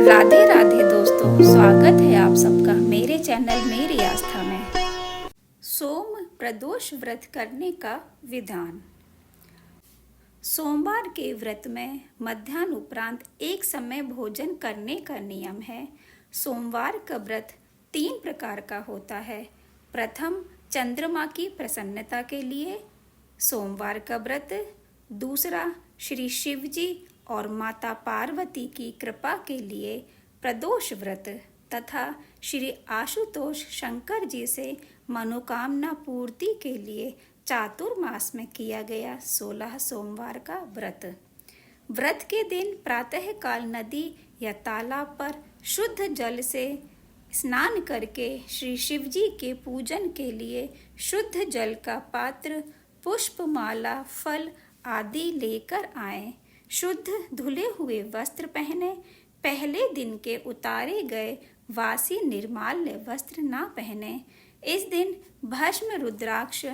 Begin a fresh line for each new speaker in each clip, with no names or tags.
राधे राधे दोस्तों, स्वागत है आप सबका मेरे चैनल मेरी आस्था में। सोम प्रदोष व्रत करने का विधान। सोमवार के व्रत में मध्याह्न उपरांत एक समय भोजन करने का नियम है। सोमवार का व्रत 3 प्रकार का होता है। प्रथम, चंद्रमा की प्रसन्नता के लिए सोमवार का व्रत। दूसरा, श्री शिव जी और माता पार्वती की कृपा के लिए प्रदोष व्रत तथा श्री आशुतोष शंकर जी से मनोकामना पूर्ति के लिए चातुर्मास में किया गया 16 सोमवार का व्रत। व्रत के दिन प्रातः काल नदी या तालाब पर शुद्ध जल से स्नान करके श्री शिव जी के पूजन के लिए शुद्ध जल का पात्र, पुष्पमाला, फल आदि लेकर आएं। शुद्ध धुले हुए वस्त्र पहने। पहले दिन के उतारे गए वासी निर्माल्य वस्त्र ना पहने। इस दिन भस्म, रुद्राक्ष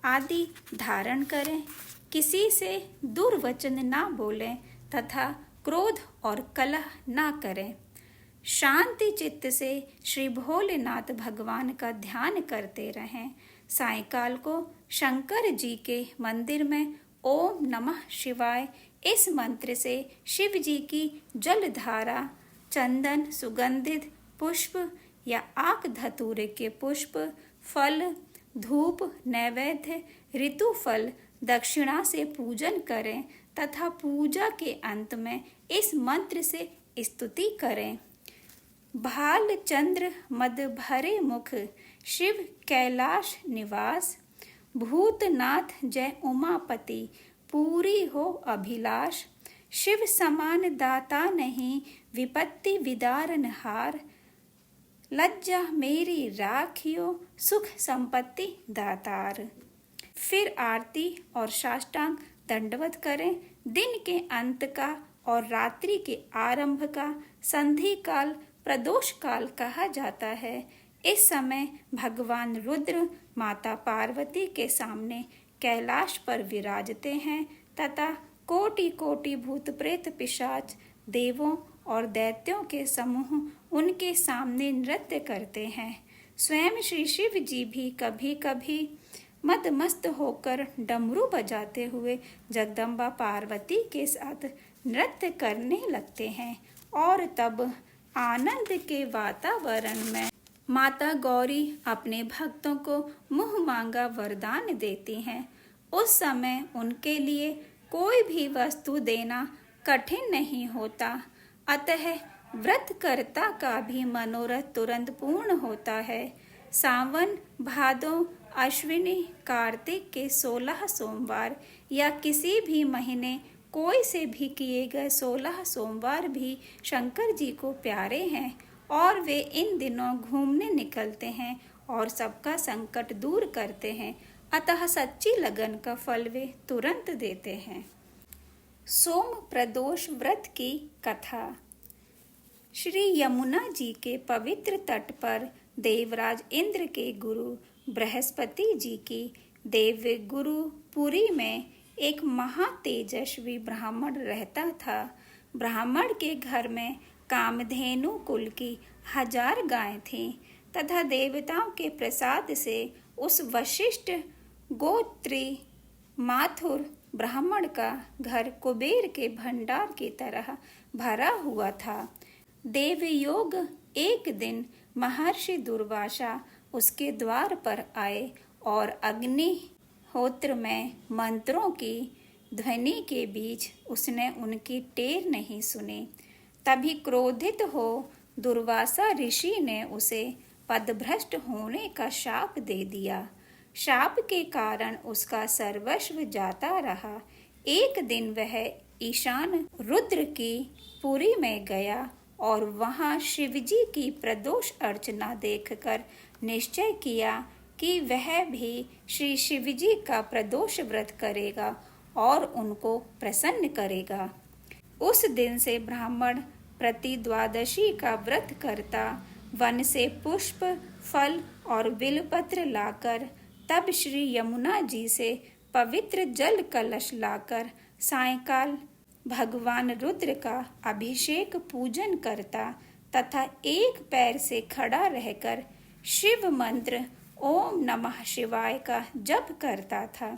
आदि धारण करें। किसी से दुर्वचन ना बोलें तथा क्रोध और कलह ना करें। शांति चित्त से श्री भोलेनाथ भगवान का ध्यान करते रहें। सायंकाल को शंकर जी के मंदिर में ओम नमः शिवाय इस मंत्र से शिव जी की जलधारा, चंदन, सुगंधित पुष्प या आक धतूरे के पुष्प, फल, धूप, नैवेद्य, ऋतु फल, दक्षिणा से पूजन करें तथा पूजा के अंत में इस मंत्र से स्तुति करें। भाल चंद्र मद भरे मुख, शिव कैलाश निवास, भूतनाथ जय उमापति, पूरी हो अभिलाष। शिव समान दाता नहीं, विपत्ति विदारन हार, लज्जा मेरी राखियो, सुख संपत्ति दातार। फिर आरती और साष्टांग दंडवत करें। दिन के अंत का और रात्रि के आरंभ का संधि काल प्रदोष काल कहा जाता है। इस समय भगवान रुद्र माता पार्वती के सामने कैलाश पर विराजते हैं तथा कोटि कोटि भूत प्रेत पिशाच, देवों और दैत्यों के समूह उनके सामने नृत्य करते हैं। स्वयं श्री शिव जी भी कभी कभी मदमस्त होकर डमरू बजाते हुए जगदम्बा पार्वती के साथ नृत्य करने लगते हैं और तब आनंद के वातावरण में माता गौरी अपने भक्तों को मुँह मांगा वरदान देती हैं। उस समय उनके लिए कोई भी वस्तु देना कठिन नहीं होता, अतः व्रतकर्ता का भी मनोरथ तुरंत पूर्ण होता है। सावन, भादो, अश्विनी, कार्तिक के 16 सोमवार या किसी भी महीने कोई से भी किए गए 16 सोमवार भी शंकर जी को प्यारे हैं और वे इन दिनों घूमने निकलते हैं और सबका संकट दूर करते हैं, अतः सच्ची लगन का फल वे तुरंत देते हैं। सोम प्रदोष व्रत की कथा। श्री यमुना जी के पवित्र तट पर देवराज इंद्र के गुरु बृहस्पति जी की देव्य गुरु पुरी में एक महातेजस्वी ब्राह्मण रहता था। ब्राह्मण के घर में कामधेनु कुल की 1000 गायें थीं तथा देवताओं के प्रसाद से उस वशिष्ठ गोत्री माथुर ब्राह्मण का घर कुबेर के भंडार की तरह भरा हुआ था। देवयोग एक दिन महर्षि दुर्वासा उसके द्वार पर आए और अग्निहोत्र में मंत्रों की ध्वनि के बीच उसने उनकी टेर नहीं सुनी। तभी क्रोधित हो दुर्वासा ऋषि ने उसे पदभ्रष्ट होने का शाप दे दिया। शाप के कारण उसका सर्वस्व जाता रहा। एक दिन वह ईशान रुद्र की पुरी में गया और वहां शिवजी की प्रदोष अर्चना देखकर निश्चय किया कि वह भी श्री शिवजी का प्रदोष व्रत करेगा और उनको प्रसन्न करेगा। उस दिन से ब्राह्मण प्रति द्वादशी का व्रत करता, वन से पुष्प, फल और बिलपत्र लाकर, तब श्री यमुना जी से पवित्र जल कलश लाकर सायंकाल भगवान रुद्र का अभिषेक पूजन करता तथा एक पैर से खड़ा रहकर शिव मंत्र ओम नमः शिवाय का जप करता था।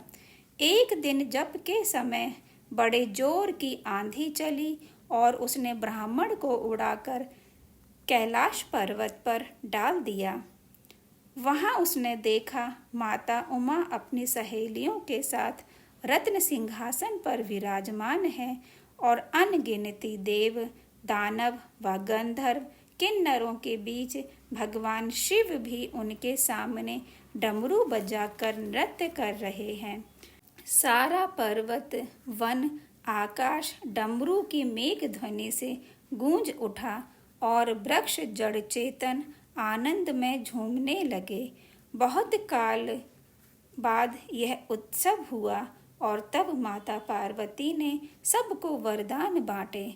एक दिन जप के समय बड़े जोर की आंधी चली और उसने ब्राह्मण को उड़ाकर कैलाश पर्वत पर डाल दिया। वहां उसने देखा माता उमा अपनी सहेलियों के साथ रत्न सिंहासन पर विराजमान है और अनगिनती देव, दानव व गंधर्व किन्नरों के बीच भगवान शिव भी उनके सामने डमरू बजाकर नृत्य कर रहे हैं। सारा पर्वत, वन, आकाश डमरू की मेघ ध्वनि से गूंज उठा और वृक्ष जड़ चेतन आनंद में झूमने लगे। बहुत काल बाद यह उत्सव हुआ और तब माता पार्वती ने सबको वरदान बांटे।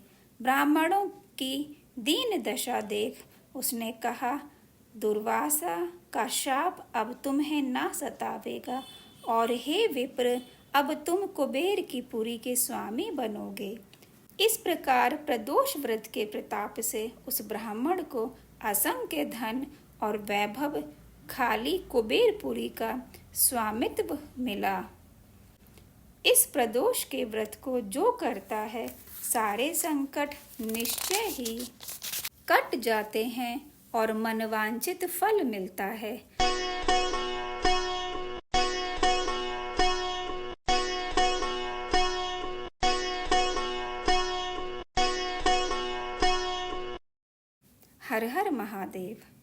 ब्राह्मणों की दीन दशा देख उसने कहा, दुर्वासा का शाप अब तुम्हें ना सतावेगा और हे विप्र, अब तुम कुबेर की पुरी के स्वामी बनोगे। इस प्रकार प्रदोष व्रत के प्रताप से उस ब्राह्मण को असंख्य धन और वैभव, खाली कुबेरपुरी का स्वामित्व मिला। इस प्रदोष के व्रत को जो करता है सारे संकट निश्चय ही कट जाते हैं और मनवांछित फल मिलता है। हर हर महादेव।